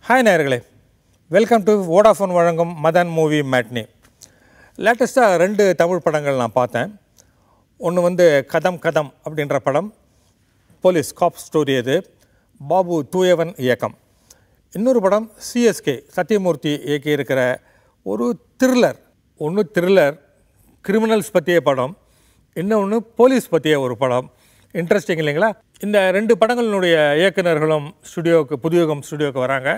Hi நேயர்களே, welcome to Vodafone வழங்கும் Madan movie matinee. லேட்டஸ்ட்டாக 2 தமிழ் படங்கள் நான் பார்த்தேன். ஒன்று வந்து கதம் கதம் அப்படின்ற படம், போலீஸ் காப் ஸ்டோரி. அது பாபு தூயவன் இயக்கம். இன்னொரு படம் சிஎஸ்கே சத்யமூர்த்தி இயக்கி இருக்கிற ஒரு த்ரில்லர். ஒன்று த்ரில்லர் கிரிமினல்ஸ் பற்றிய படம், இன்னொன்று போலீஸ் பற்றிய ஒரு படம். இன்ட்ரெஸ்டிங் இல்லைங்களா? இந்த 2 படங்களினுடைய இயக்குநர்களும் புதுயுகம் ஸ்டுடியோவுக்கு வராங்க.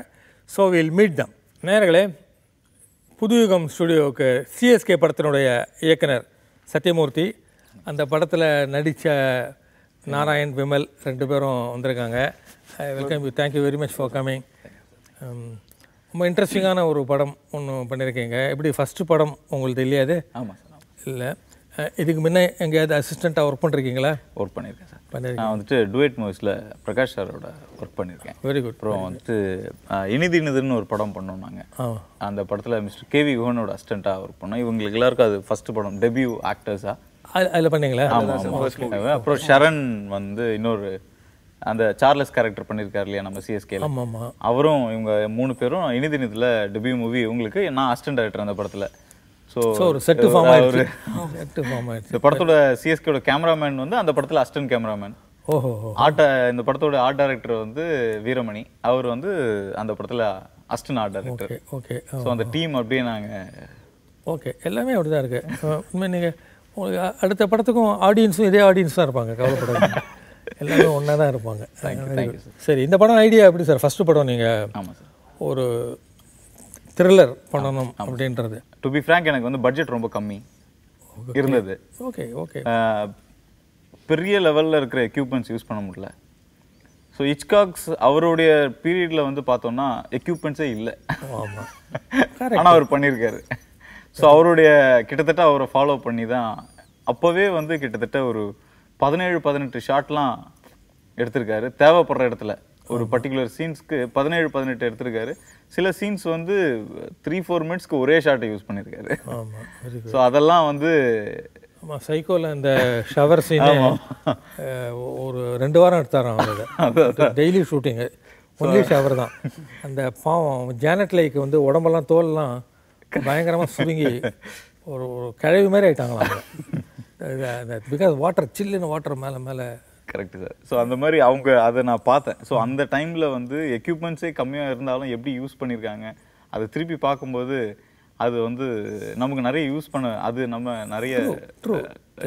ஸோ வில் மீட் தம். நேயர்களே, புதுயுகம் ஸ்டுடியோவுக்கு சிஎஸ்கே படத்தினுடைய இயக்குனர் சத்யமூர்த்தி, அந்த படத்தில் நடித்த நாராயண், விமல் 2 பேரும் வந்திருக்காங்க. Welcome you, thank you very much for coming. ரொம்ப இன்ட்ரெஸ்டிங்கான ஒரு படம் ஒன்று பண்ணியிருக்கீங்க. எப்படி ஃபஸ்ட்டு படம் உங்களுக்கு இல்லையாது? ஆமாம் சார். இல்லை, இதுக்கு முன்னே எங்கேயாவது அசிஸ்டண்ட்டாக ஒர்க் பண்ணியிருக்கீங்களா? ஒர்க் பண்ணியிருக்கேன் சார். நான் வந்துட்டு டுவேட் மூவிஸில் பிரகாஷ் சாரோட ஒர்க் பண்ணியிருக்கேன். Very good. அப்புறம் வந்துட்டு இனிதுன்னு ஒரு படம் பண்ணோம் நாங்கள். அந்த படத்தில் மிஸ்டர் கேவி குஹனோட அசிஸ்டண்ட்டாக ஒர்க் பண்ணோம். இவங்களுக்கு எல்லாருக்கும் அது ஃபஸ்ட்டு படம், டெபியூ ஆக்டர்ஸாக. அதில் பண்ணீங்களா? ஆமாம். அப்புறம் ஷரண் வந்து இன்னொரு அந்த சார்லஸ் கேரக்டர் பண்ணியிருக்காரு இல்லையா நம்ம சிஎஸ்கே. ஆமாம். அவரும் இவங்க 3 பேரும் இனிதில் டெபியூ மூவி இவங்களுக்கு நான் அசிஸ்டன்ட் டைரக்டர் அந்த படத்தில். ஸோ ஒரு செட்டு ஃபார்ம் ஆயிடுச்சு. இந்த படத்தோட சிஎஸ்கேயோட கேமராமேன் வந்து அந்த படத்தில் அசிஸ்டன்ட் கேமராமேன். ஓஹோ. இந்த படத்தோட ஆர்ட் டைரக்டர் வந்து வீரமணி, அவர் வந்து அந்த படத்தில் assistant art director. Okay. So அந்த டீம் அப்படியே நாங்கள் ஓகே, எல்லாமே அப்படி தான் இருக்குது. உண்மை நீங்கள் உங்களுக்கு அடுத்த படத்துக்கும் ஆடியன்ஸும் இதே ஆடியன்ஸ் தான் இருப்பாங்க, கவலைப்படாது. எல்லாமே ஒன்றா தான் இருப்பாங்க. சரி, இந்த படம் ஐடியா எப்படி சார்? ஃபஸ்ட்டு படம் நீங்கள் ஆமாம் சார் ஒரு த்ரில்லர் பண்ணணும் அப்படின்றது. டு பி ஃப்ராங்க், எனக்கு வந்து பட்ஜெட் ரொம்ப கம்மி இருந்தது. ஓகே. பெரிய லெவலில் இருக்கிற எக்யூப்மெண்ட்ஸ் யூஸ் பண்ண முடியல. ஸோ ஹிச்காக்ஸ் அவருடைய பீரியடில் வந்து பார்த்தோம்னா எக்யூப்மெண்ட்ஸே இல்லை. ஆமாம், ஆனால் அவர் பண்ணியிருக்காரு. ஸோ அவருடைய கிட்டத்தட்ட அவரை ஃபாலோ பண்ணி தான் அப்போவே வந்து கிட்டத்தட்ட ஒரு 17-18 ஷாட்லாம் எடுத்திருக்காரு. தேவைப்படுற இடத்துல ஒரு பர்டிகுலர் சீன்ஸ்க்கு 17-18 எடுத்திருக்காரு. சில சீன்ஸ் வந்து 3-4 மினிட்ஸ்க்கு ஒரே ஷாட்டை யூஸ் பண்ணியிருக்காரு. ஸோ அதெல்லாம் வந்து ஆமாம், சைக்கோவில் இந்த ஷவர் சீன் ஒரு 2 வாரம் எடுத்தாராம் அவர். டெய்லி ஷூட்டிங்கு ஒன்லி ஷவர் தான். அந்த பாவம் ஜானட் லைக்கு வந்து உடம்பெல்லாம் தோல்லாம் பயங்கரமாக சுருங்கி ஒரு கிழவி மாதிரி ஆகிட்டாங்களாம். பிகாஸ் வாட்டர், சில்லுன்னு வாட்டர் மேலே. Correct sir. ஸோ அந்த மாதிரி அவங்க அதை நான் பார்த்தேன். ஸோ அந்த டைமில் வந்து எக்யூப்மெண்ட்ஸே கம்மியாக இருந்தாலும் எப்படி யூஸ் பண்ணியிருக்காங்க, அதை திருப்பி பார்க்கும்போது அது வந்து நமக்கு நிறைய யூஸ் பண்ண, அது நம்ம நிறைய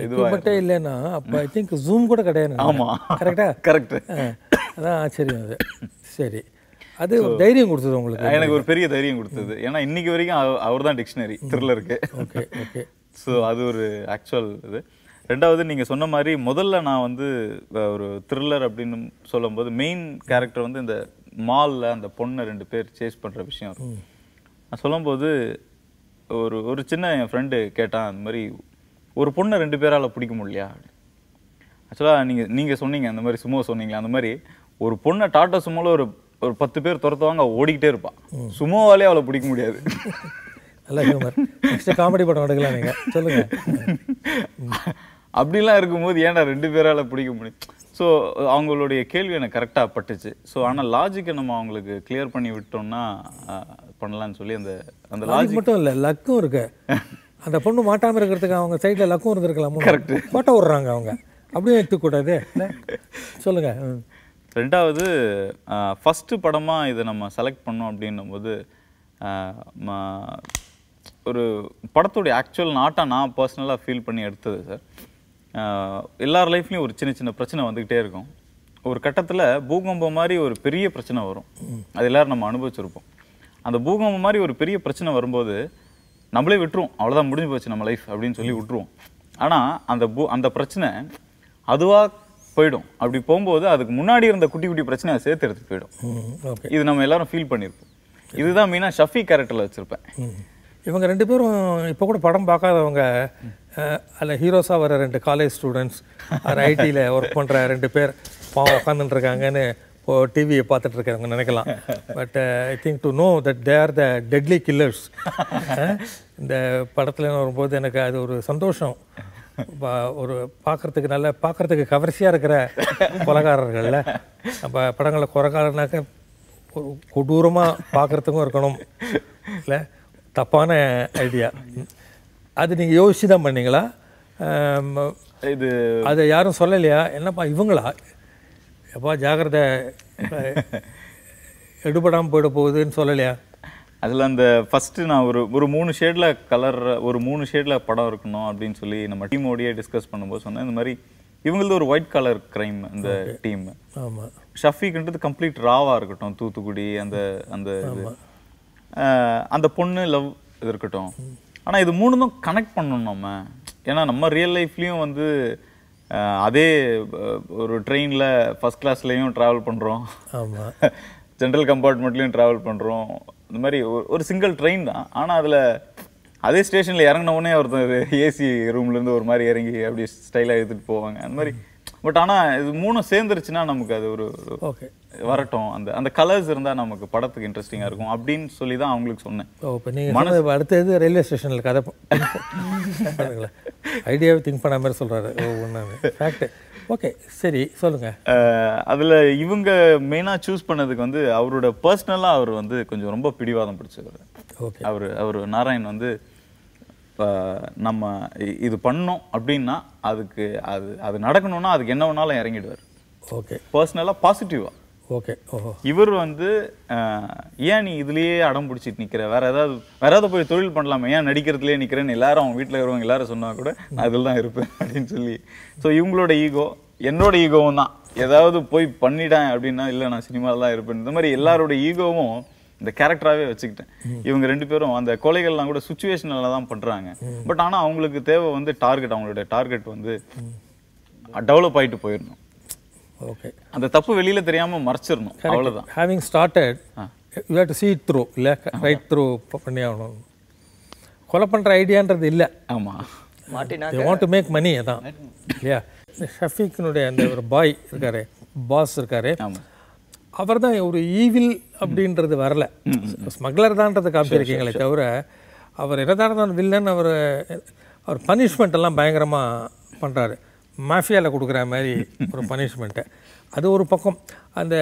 இதுவாக இல்லைன்னா அப்போ ஐ திங்க் ஜூம் கூட கிடையாது. ஆமாம், கரெக்டாக. கரெக்ட். அதான் ஆச்சரியம் அது. சரி, அது ஒரு தைரியம் கொடுத்தது உங்களுக்கு? எனக்கு ஒரு பெரிய தைரியம் கொடுத்தது. ஏன்னா இன்னைக்கு வரைக்கும் அவர் தான் டிக்ஷனரி த்ரில்லருக்கு. ஓகே. ஸோ அது ஒரு ஆக்சுவல் இது. ரெண்டாவது, நீங்கள் சொன்ன மாதிரி முதல்ல நான் வந்து ஒரு த்ரில்லர் அப்படின்னு சொல்லும்போது மெயின் கேரக்டர் வந்து இந்த மாலில் அந்த பொண்ணை 2 பேர் சேஸ் பண்ணுற விஷயம் நான் சொல்லும்போது ஒரு சின்ன என் ஃப்ரெண்டு கேட்டான், அந்த மாதிரி ஒரு பொண்ணை 2 பேரால் பிடிக்க முடியலையா? ஆக்சுவலாக நீங்கள் சொன்னீங்க அந்த மாதிரி, சுமோ சொன்னீங்களா, அந்த மாதிரி ஒரு பொண்ணை டாட்டா சுமோவில் ஒரு 10 பேர் துரத்துவாங்க, ஓடிக்கிட்டே இருப்பான். சுமோவாலே அவளை பிடிக்க முடியாது. நல்ல ஹியூமர். நெக்ஸ்ட் காமெடி படம் எடுக்கலாம் நீங்கள், சொல்லுங்கள். அப்படிலாம் இருக்கும்போது ஏன்டா 2 பேரால் பிடிக்க முடியும்? ஸோ அவங்களுடைய கேள்வி எனக்கு கரெக்டாக பட்டுச்சு. ஸோ ஆனால் லாஜிக்கை நம்ம அவங்களுக்கு கிளியர் பண்ணி விட்டோம்னா பண்ணலான்னு சொல்லி அந்த லாஜிக் மட்டும் இல்லை, லக்கும் இருக்கு. அந்த பொண்ணு மாட்டாமல் இருக்கிறதுக்கு அவங்க சைடில் லக்கும் இருந்திருக்கலாம். கரெக்டு. போட்டோ விடுறாங்க அவங்க, அப்படியே எடுத்துக்கூடாது. சொல்லுங்கள். ரெண்டாவது, ஃபஸ்ட்டு படமாக இதை நம்ம செலக்ட் பண்ணோம் அப்படின்னும் போது ஒரு படத்துடைய ஆக்சுவல் நாட்டாக நான் பர்சனலாக ஃபீல் பண்ணி எடுத்தது சார். எல்லார் லைஃப்லேயும் ஒரு சின்ன பிரச்சனை வந்துக்கிட்டே இருக்கும். ஒரு கட்டத்தில் பூகம்பம் மாதிரி ஒரு பெரிய பிரச்சனை வரும். அது எல்லோரும் நம்ம அனுபவிச்சிருப்போம். அந்த பூகம்பம் மாதிரி ஒரு பெரிய பிரச்சனை வரும்போது நம்மளே விட்டுருவோம், அவ்வளோதான் முடிஞ்சு போச்சு நம்ம லைஃப் அப்படின்னு சொல்லி விட்டுருவோம். ஆனால் அந்த பிரச்சனை அதுவாக போயிடும். அப்படி போகும்போது அதுக்கு முன்னாடி இருந்த குட்டி குட்டி பிரச்சனையை சேர்த்து எடுத்துகிட்டு போயிடும். இது நம்ம எல்லாரும் ஃபீல் பண்ணியிருப்போம். இதுதான் மெயினாக ஷஃபி கேரக்டரில் வச்சுருப்பேன். இவங்க 2 பேரும் இப்போ கூட படம் பார்க்காதவங்க, அதில் ஹீரோஸாக வர 2 காலேஜ் ஸ்டூடெண்ட்ஸ், ஐடியில் ஒர்க் பண்ணுற 2 பேர் பாவம் உட்காந்துட்டுருக்காங்கன்னு இப்போது டிவியை பார்த்துட்ருக்காங்க நினைக்கலாம். But I think to know that they are the deadly killers. இந்த படத்தில் வரும்போது எனக்கு அது ஒரு சந்தோஷம். ஒரு பார்க்குறதுக்கு கவர்ச்சியாக இருக்கிற கொலைகாரர்கள்ல, நம்ம படங்களில் கொலைகாரனாக்க ஒரு கொடூரமாக பார்க்குறதுக்கும் இருக்கணும் இல்லை, தப்பான ஐடியா. அது நீங்கள் யோசிச்சு தான் பண்ணீங்களா? இது அதை யாரும் சொல்லலையா? என்னப்பா இவங்களா, எப்பா ஜாக்கிரதை எடுபடாமல் போயிட போகுதுன்னு சொல்லலையா? அதில் அந்த ஃபஸ்ட்டு நான் ஒரு 3 ஷேடில் ஒரு 3 ஷேடில் படம் இருக்கணும் அப்படின்னு சொல்லி நம்ம டீமோடையே டிஸ்கஸ் பண்ணும்போது சொன்னேன். இந்த மாதிரி இவங்களது ஒரு ஒயிட் கலர் க்ரைம் அந்த டீம். ஆமாம். ஷஃபீக்ன்றது கம்ப்ளீட் ராவாக இருக்கட்டும், தூத்துக்குடி அந்த அந்த அந்த பொண்ணு லவ் இது இருக்கட்டும். ஆனால் இது 3ம் கனெக்ட் பண்ணணும் நம்ம. ஏன்னா நம்ம ரியல் லைஃப்லேயும் வந்து அதே ஒரு ட்ரெயினில் ஃபஸ்ட் கிளாஸ்லேயும் ட்ராவல் பண்ணுறோம், ஆமாம், ஜென்ரல் கம்பார்ட்மெண்ட்லேயும் ட்ராவல் பண்ணுறோம். இந்த மாதிரி ஒரு சிங்கிள் ட்ரெயின் தான். ஆனால் அதில் அதே ஸ்டேஷனில் இறங்கினவுடனே ஒருத்தர் ஏசி ரூம்லேருந்து ஒரு மாதிரி இறங்கி அப்படி ஸ்டைலாக எடுத்துகிட்டு போவாங்க அந்த மாதிரி. பட் ஆனால் இது 3 சேர்ந்துருச்சுன்னா நமக்கு அது ஒரு ஓகே வரட்டும். அந்த கலர்ஸ் இருந்தால் நமக்கு படத்துக்கு இன்ட்ரெஸ்டிங்காக இருக்கும் அப்படின்னு சொல்லி தான் அவங்களுக்கு சொன்னேன். இப்போ நீங்கள் அடுத்தது ரயில்வே ஸ்டேஷனில் கதை ஐடியாவை திங்க் பண்ண மாதிரி சொல்கிறாரு. ஒன்று ஃபேக்ட். ஓகே சரி சொல்லுங்கள். அதில் இவங்க மெயினாக சூஸ் பண்ணதுக்கு வந்து அவரோட பர்சனலாக அவர் வந்து கொஞ்சம் ரொம்ப பிடிவாதம் பிடிச்சவர். ஓகே. அவர் நாராயண் வந்து நம்ம இது பண்ணோம் அப்படின்னா அதுக்கு அது நடக்கணும்னா அதுக்கு என்ன வேணாலும் இறங்கிடுவார். ஓகே. பர்சனலாக பாசிட்டிவாக. ஓகே. ஓஹோ. இவர் வந்து ஏன் நீ இதுலேயே அடம் பிடிச்சிட்டு நிற்கிற, வேற ஏதாவது போய் தொழில் பண்ணலாமா, ஏன் நடிக்கிறதுலேயே நிற்கிறேன்னு எல்லாரும் அவங்க வீட்டில் இருக்கிறவங்க எல்லாரும் சொன்னா கூட நான் அதில் தான் இருப்பேன் அப்படின்னு சொல்லி. ஸோ இவங்களோட ஈகோ என்னோட ஈகோவும் தான். ஏதாவது போய் பண்ணிட்டேன் அப்படின்னா இல்லை நான் சினிமாவில் தான் இருப்பேன். இந்த மாதிரி எல்லாரோட ஈகோவும் இந்த கேரக்டராகவே வச்சுக்கிட்டேன். இவங்க 2 பேரும் அந்த கொலைகள்லாம் கூட சுச்சுவேஷனில் தான் பண்ணுறாங்க. பட் ஆனால் அவங்களுக்கு தேவை வந்து டார்கெட், அவங்களோட டார்கெட் வந்து டெவலப் ஆகிட்டு போயிடணும். ஓகே. அந்த தப்பு வெளியில தெரியாம மறைச்சிடணும், அவ்வளவுதான். Having started you have to see it through, இல்லை ரைட் த்ரூ பண்ணி ஆகணும். கொலை பண்ணுற ஐடியான்றது இல்லை. ஆமாம், they want to make money. அதான் இல்லையா? ஷஃபீக்கினுடைய அந்த ஒரு பாய் இருக்காரு, பாஸ் இருக்காரு, அவர் தான் ஒரு ஈவில் அப்படின்றது வரல, ஸ்மக்லர் தான்றது காமிச்சிருக்கீங்களே தவிர அவர் என்னதான் வில்லன். அவர் பனிஷ்மெண்ட் எல்லாம் பயங்கரமாக பண்ணுறாரு. மாஃபியாவில் கொடுக்குற மாதிரி ஒரு பனிஷ்மெண்ட்டு. அது ஒரு பக்கம். அந்த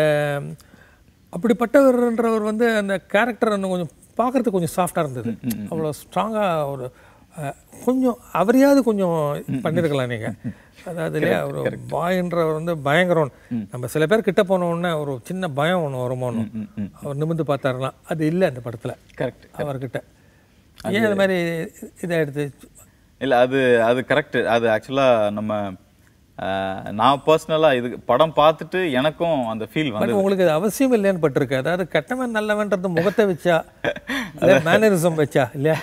அப்படிப்பட்டவர்ன்றவர் வந்து அந்த கேரக்டர் இன்னும் கொஞ்சம் பார்க்குறதுக்கு கொஞ்சம் சாஃப்டாக இருந்தது. அவ்வளோ ஸ்ட்ராங்காக ஒரு கொஞ்சம் அவரையாவது கொஞ்சம் பண்ணியிருக்கலாம் நீங்கள். அதாவது இல்லையா, ஒரு பாயின்றவர் வந்து பயங்கரம். நம்ம சில பேர் கிட்ட போனோடனே ஒரு சின்ன பயம் ஒன்று வருமோன்னு அவர் நிமிர்ந்து பார்த்தாருலாம். அது இல்லை அந்த படத்தில். கரெக்ட். அவர்கிட்ட ஏன் அது மாதிரி இதாகிடுது? இல்லை, அது கரெக்டு. அது ஆக்சுவலாக நான் பர்சனலாக இது படம் பார்த்துட்டு எனக்கும் அந்த ஃபீல் வந்து உங்களுக்கு அது அவசியம் இல்லைன்னு பட்டிருக்கு. அதாவது கெட்டவன் நல்லவன்றது முகத்தை வச்சா இல்லை மேனரிசம் வச்சா இல்லையா,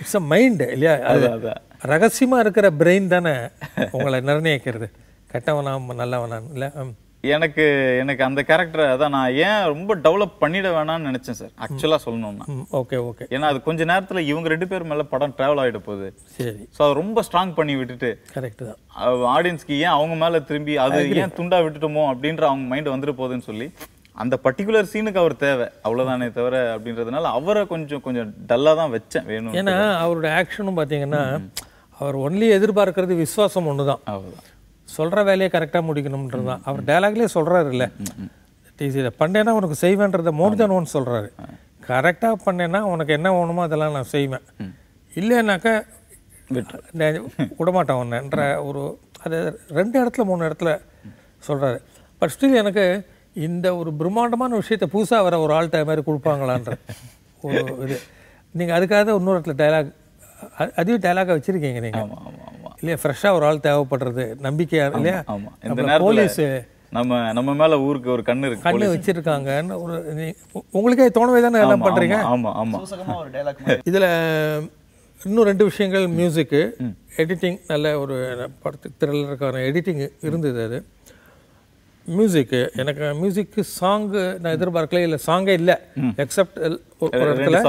இட்ஸ் அ மைண்ட் இல்லையா? அது ரகசியமாக இருக்கிற பிரெயின் தானே உங்களை நிர்ணயிக்கிறது கெட்டவனா நல்லவனான்னு இல்லை. எனக்கு அந்த கேரக்டர் அதான் நான் ஏன் ரொம்ப டெவலப் பண்ணிட வேணாம்னு நினைச்சேன் சார், ஆக்சுவலாக சொல்லணும்னா. Okay okay. ஏன்னா அது கொஞ்ச நேரத்தில் இவங்க 2 பேர் மேலே படம் ட்ராவல் ஆகிட போகுது. சரி. ஸோ அது ரொம்ப ஸ்ட்ராங் பண்ணி விட்டுட்டு கரெக்ட் தான் ஆடியன்ஸ்க்கு ஏன் அவங்க மேலே திரும்பி அது ஏன் துண்டா விட்டுட்டோமோ அப்படின்ற அவங்க மைண்ட் வந்துட்டு போகுதுன்னு சொல்லி அந்த பர்டிகுலர் சீனுக்கு அவர் தேவை, அவ்வளோதானே தவிர அப்படின்றதுனால அவரை கொஞ்சம் டல்லாக தான் வச்சேன் வேணும். ஏன்னா அவரோட ஆக்ஷனும் பார்த்தீங்கன்னா அவர் ஒன்லி எதிர்பார்க்கறது விசுவாசம் ஒன்று தான். அவ்வளோதான், சொல்கிற வேலையை கரெக்டாக முடிக்கணும்ன்றது தான். அவர் டைலாக்லேயே சொல்கிறாரு இல்லை, இதை பண்ணேன்னா உனக்கு செய்வேன்றதை மோர் தென் ஒன் சொல்கிறாரு. கரெக்டாக பண்ணேன்னா உனக்கு என்ன வேணுமோ அதெல்லாம் நான் செய்வேன், இல்லைன்னாக்கா விடமாட்டேன் ஒன்றுன்ற ஒரு அது 2 இடத்துல 3 இடத்துல சொல்கிறாரு. பட் ஸ்டில் எனக்கு இந்த ஒரு பிரம்மாண்டமான விஷயத்தை புதுசாக வர ஒரு ஆள்கிட்ட மாதிரி கொடுப்பாங்களான்ற ஒரு இது. நீங்கள் அதுக்காக இன்னொரு இடத்துல டைலாக் அதையும் டைலாக வச்சுருக்கீங்க நீங்கள் இல்லையா? ஃப்ரெஷ்ஷாக ஒரு ஆள் தேவைப்படுறது நம்பிக்கையாக இல்லையா? போலீஸு நம்ம மேலே ஊருக்கு ஒரு கண்ணு வச்சுருக்காங்கன்னு ஒரு உங்களுக்கே தோணவே தானே எல்லாம் பண்ணுறீங்க. இதில் இன்னும் 2 விஷயங்கள், மியூசிக்கு, எடிட்டிங். நல்ல ஒரு படத்துக்கு த்ரில்லருக்கான எடிட்டிங் இருந்தது. அது மியூசிக்கு எனக்கு மியூசிக்கு சாங்கு நான் எதிர்பார்க்கல, இல்லை சாங்கே இல்லை எக்ஸப்ட் ஒரு இடத்துல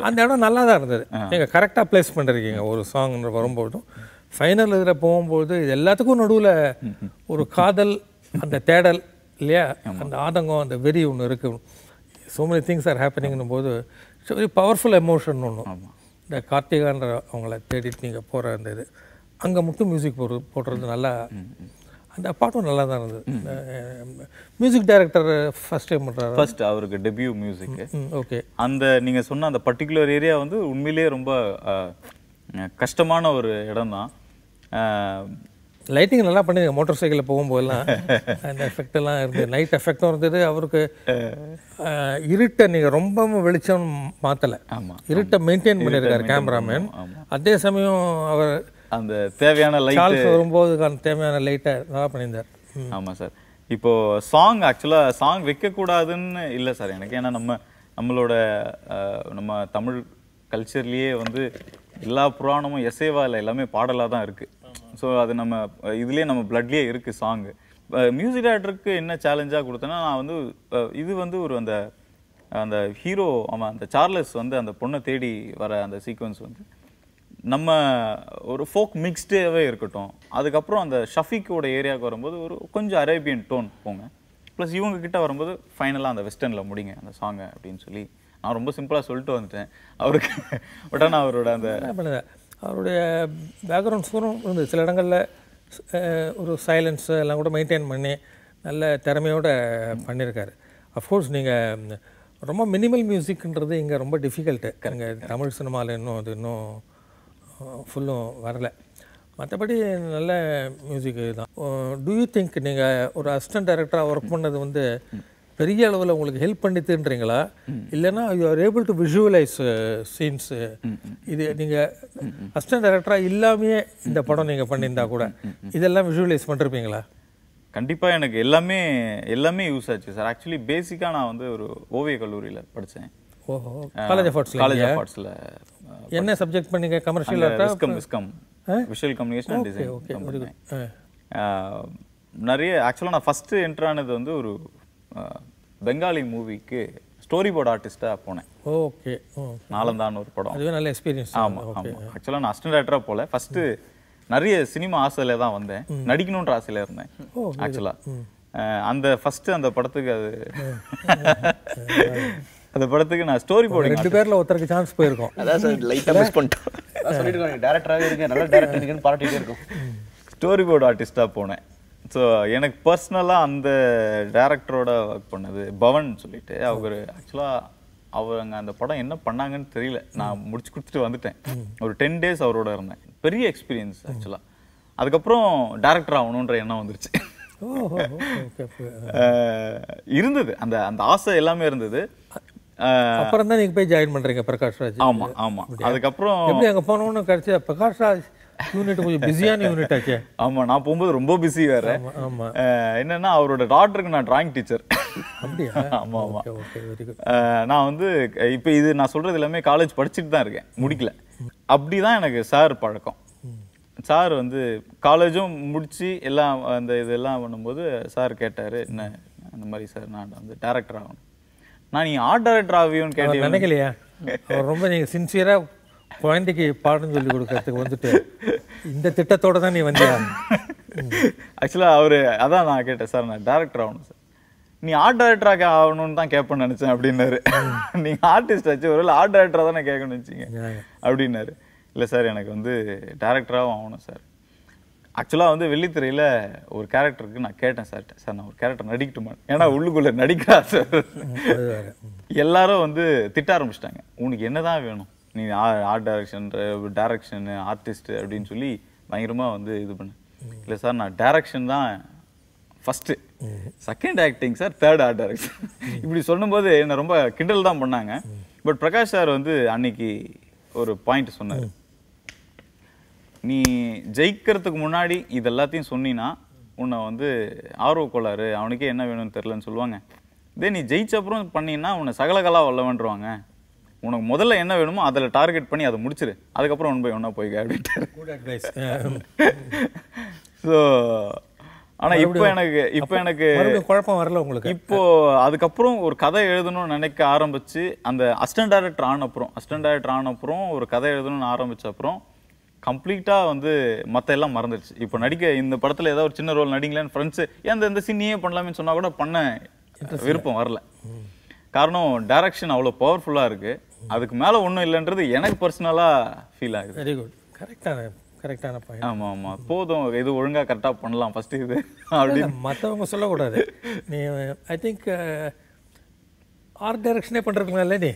அந்த இடம் நல்லா தான் இருந்தது. நீங்கள் கரெக்டாக பிளேஸ் பண்ணிருக்கீங்க ஒரு சாங்ன்ற வரும்போதும். ஃபைனல் இதில் போகும்போது இது எல்லாத்துக்கும் நடுவில் ஒரு காதல், அந்த தேடல் இல்லையா, அந்த ஆதங்கம், அந்த வெறி ஒன்று இருக்குது. ஸோ மெனி திங்ஸ் ஆர் ஹேப்பனிங்னும் போது இட்ஸ் வெரி பவர்ஃபுல் எமோஷன் ஒன்று. இந்த கார்த்திகான்ற அவங்கள தேடிட்டு நீங்கள் போகிற அந்த இது அங்கே மட்டும் மியூசிக் போடுறது நல்லா. அந்த பாட்டும் நல்லா தான் இருந்தது. மியூசிக் டைரக்டர் ஃபர்ஸ்ட் டைம் பண்ணுறாரு. ஃபர்ஸ்ட் அவருக்கு டெபியூ மியூசிக். ஓகே. அந்த நீங்கள் சொன்ன அந்த பர்டிகுலர் ஏரியா வந்து உண்மையிலேயே ரொம்ப கஷ்டமான ஒரு இடம் தான். லைட்டிங் நல்லா பண்ணிங்க மோட்டார் சைக்கிளில் போகும்போதெல்லாம் அந்த எஃபெக்டெல்லாம் இருந்தது. நைட் எஃபெக்டும் இருந்தது. அவருக்கு இருட்டை நீங்கள் ரொம்பவும் வெளிச்சம் மாற்றலை. ஆமாம், இருட்டை மெயின்டைன் பண்ணியிருக்காரு கேமராமேன். அதே சமயம் அவர் அந்த தேவையான லைட் வரும்போது தேவையான லைட்டை நல்லா பண்ணியிருந்தார். ஆமாம் சார். இப்போ சாங் ஆக்சுவலாக சாங் வைக்கக்கூடாதுன்னு இல்லை சார் எனக்கு. ஏன்னா நம்மளோட நம்ம தமிழ் கல்ச்சர்லேயே வந்து எல்லா புராணமும் எசேவா இல்லை, எல்லாமே பாடலாக தான் இருக்குது. ஸோ அது நம்ம இதுலேயே நம்ம பிளட்லேயே இருக்குது சாங்கு. மியூசிக் டைரக்டருக்கு என்ன சேலஞ்சாக கொடுத்தேன்னா, நான் வந்து இது வந்து ஒரு அந்த ஹீரோ அவன் அந்த சார்லஸ் வந்து அந்த பொண்ணை தேடி வர அந்த சீக்வன்ஸ் வந்து நம்ம ஒரு ஃபோக் மிக்ஸ்டாகவே இருக்கட்டும். அதுக்கப்புறம் அந்த ஷஃபிக்கோட ஏரியாவுக்கு வரும்போது ஒரு கொஞ்சம் அரேபியன் டோன் போங்க, ப்ளஸ் இவங்க கிட்ட வரும்போது ஃபைனலாக அந்த வெஸ்டர்னில் முடிங்க அந்த சாங்கை அப்படின்னு சொல்லி நான் ரொம்ப சிம்பிளாக சொல்லிட்டு வந்துட்டேன் அவருக்கு. பட் ஆனால் அவரோட அந்த அவருடைய பேக்ரவுண்ட் ஸ்கோரும் இருந்தது. சில இடங்களில் ஒரு சைலன்ஸ் எல்லாம் கூட மெயின்டைன் பண்ணி நல்ல திறமையோடு பண்ணியிருக்காரு. அஃப்கோர்ஸ் நீங்கள் ரொம்ப மினிமல் மியூசிக்ன்றது இங்கே ரொம்ப டிஃபிகல்ட்டு. இங்கே தமிழ் சினிமாவில் இன்னும் ஃபுல்லும் வரலை. மற்றபடி நல்ல மியூசிக் தான். டூ யூ திங்க் நீங்கள் ஒரு அசிஸ்டன்ட் டைரக்டராக ஒர்க் பண்ணது வந்து பெரிய அளவில் உங்களுக்கு ஹெல்ப் பண்ணிட்டுன்றீங்களா, இல்லைன்னா you are able to visualise scenes? இது நீங்கள் அசிஸ்டன்ட் டைரக்டராக இல்லாமையே இந்த படம் நீங்கள் பண்ணியிருந்தா கூட இதெல்லாம் விஷுவலைஸ் பண்ணிருப்பீங்களா? கண்டிப்பாக எனக்கு எல்லாமே யூஸ் ஆச்சு சார். ஆக்சுவலி பேசிக்காக நான் வந்து ஒரு ஓவிய கல்லூரியில் படித்தேன். ஓஹோ, காலேஜ் ஆஃப் ஆர்ட்ஸில். என்ன சப்ஜெக்ட் பண்ணீங்க? Commercial viscom visual communication and design. நிறைய ஆக்சுவலாக நான் ஃபஸ்ட்டு என்ட்ரு ஆனது வந்து ஒரு பெங்காலி மூவிக்கு ஸ்டோரி போர்ட் ஆர்டிஸ்டாக போனேன். ஓகே. நாலந்தான் ஒரு படம். அதுவே நல்ல எக்ஸ்பீரியன்ஸ். ஆமாம். ஆக்சுவலாக நான் அசிஸ்டன்ட் டைரக்டராக போல, ஃபஸ்ட்டு நிறைய சினிமா ஆசையில் தான் வந்தேன், நடிக்கணுன்ற ஆசையில் இருந்தேன் ஆக்சுவலாக. அந்த ஃபஸ்ட்டு அந்த படத்துக்கு அந்த படத்துக்கு நான் ஸ்டோரி போர்டிங் 2 பேரில் ஒருத்தருக்கு சான்ஸ் போயிருக்கோம். அதான் சார் லைட்டாக மிஸ் பண்ணிட்டோம். சொல்லிட்டு டேரக்டராகவே இருங்க, நல்ல டேரக்டர் இருக்குன்னு பாராட்டிகிட்டே இருக்கும். ஸ்டோரி போர்டு ஆர்டிஸ்டாக போனேன். ஸோ எனக்கு பர்சனலாக அந்த டேரக்டரோட ஒர்க் பண்ணது பவன் சொல்லிட்டு அவர் அங்கே அந்த படம் என்ன பண்ணாங்கன்னு தெரியல. நான் முடிச்சு கொடுத்துட்டு வந்துட்டேன். ஒரு 10 days அவரோட இருந்தேன். பெரிய எக்ஸ்பீரியன்ஸ் ஆக்சுவலாக. அதுக்கப்புறம் டேரக்டர் ஆகணுன்ற எண்ணம் வந்துருச்சு. இருந்தது அந்த ஆசை எல்லாமே இருந்தது. அப்புறம் தான் நீங்கள் போய் ஜாயின் பண்ணுறீங்க பிரகாஷ் ராஜ். ஆமாம். அதுக்கப்புறம் எப்படி அங்கே போனோன்னு கடைசியாக பிரகாஷ் ராஜ் யூனிட் கொஞ்சம் பிஸியான யூனிட் ஆச்சு. ஆமாம், நான் போகும்போது ரொம்ப பிஸி வேறு. என்னன்னா அவரோட டாக்டருக்கு நான் டிராயிங் டீச்சர். அப்படியா? ஆமாம். நான் வந்து இப்போ இது நான் சொல்கிறது எல்லாமே காலேஜ் படிச்சுட்டு தான் இருக்கேன், முடிக்கல. அப்படி தான் எனக்கு சார் பழக்கம். சார் வந்து காலேஜும் முடித்து எல்லாம் அந்த இதெல்லாம் பண்ணும்போது சார் கேட்டார், என்ன அந்த மாதிரி சார் நான் வந்து டேரக்டர் ஆகணும். நீ ஆர்ட் டைரக்டர் ஆகியோன்னு கேட்டேன். நினைக்கலையா? ரொம்ப நீங்கள் சின்சியராக குழந்தைக்கு பாடம் சொல்லி கொடுக்கறதுக்கு வந்துட்டு இந்த திட்டத்தோடு தான் நீ வந்தியா? ஆக்சுவலாக அதான் நான் கேட்டேன், சார் நான் டேரக்டர் ஆகணும் சார். நீ ஆர்ட் டைரக்டராக ஆகணும்னு தான் கேட்பேன்னு நினச்சேன் அப்படின்னாரு. நீங்கள் ஆர்டிஸ்ட் ஆச்சு, ஒருவேளை ஆர்ட் டைரக்டராக தான் நான் கேட்கணும்னு வச்சிங்க அப்படின்னாரு. இல்லை சார் எனக்கு வந்து டேரக்டராகவும் ஆகணும் சார். ஆக்சுவலாக வந்து வெள்ளித்திரையில் ஒரு கேரக்டருக்கு நான் கேட்டேன் சார் நான் ஒரு கேரக்டர் நடிக்கட்டுமா, ஏன்னா உள்ளுக்குள்ளே நடிக்கிறா சார். எல்லாரும் வந்து திட்ட ஆரம்பிச்சிட்டாங்க, உனக்கு என்ன தான் வேணும், நீ ஆர்ட் டைரக்ஷன் ஆர்டிஸ்ட் அப்படின்னு சொல்லி பயங்கரமாக வந்து இது பண்ணு. இல்லை சார் நான் டைரக்ஷன் தான் first, second acting sir, third art direction. இப்படி சொல்லும்போது என்னை ரொம்ப கிண்டல் தான் பண்ணாங்க. பட் பிரகாஷ் சார் வந்து அன்னைக்கு ஒரு பாயிண்ட் சொன்னார், நீ ஜெயிக்கிறதுக்கு முன்னாடி இது எல்லாத்தையும் சொன்னீங்கன்னா உன்னை வந்து ஆர்வ கோளாறு, அவனுக்கே என்ன வேணும்னு தெரிலன்னு சொல்லுவாங்க. இதே நீ ஜெயிச்சப்புறம் பண்ணீங்கன்னா உன்னை சகலகலா வல்லவன்றுவாங்க. உனக்கு முதல்ல என்ன வேணுமோ அதில் டார்கெட் பண்ணி அதை முடிச்சிரு, அதுக்கப்புறம் ஒன்று போய் ஒன்றா போய்க்க அப்படின்ட்டு. ஸோ ஆனால் இப்போ எனக்கு குழப்பம் வரல உங்களுக்கு? இப்போ அதுக்கப்புறம் ஒரு கதை எழுதணும்னு நினைக்க ஆரம்பிச்சு அந்த அசிஸ்டன்ட் டைரக்டர் ஆனப்புறம் ஒரு கதை எழுதணும்னு ஆரம்பிச்ச அப்புறம் கம்ப்ளீட்டாக வந்து மற்ற எல்லாம் மறந்துடுச்சு. இப்போ நடிக்க இந்த படத்தில் ஏதாவது ஒரு சின்ன ரோல் நடிங்களேன்னு ஃப்ரெண்ட்ஸு எந்த சீனியே பண்ணலாமேன்னு சொன்னால் கூட பண்ண விருப்பம் வரல. காரணம் டைரக்ஷன் அவ்வளோ பவர்ஃபுல்லாக இருக்குது, அதுக்கு மேலே ஒன்றும் இல்லைன்றது எனக்கு பர்சனலாக ஃபீல் ஆகுது. வெரி குட், கரெக்டான கரெக்டான பாயிண்ட். ஆமாம் ஆமாம், போதும் இது ஒழுங்காக கரெக்டாக பண்ணலாம் ஃபஸ்ட்டு இது அப்படின்னு மற்றவங்க சொல்லக்கூடாது. நீ ஐ திங்க் ஆர்ட் டைரக்ஷனே பண்ணுறதுனால நீ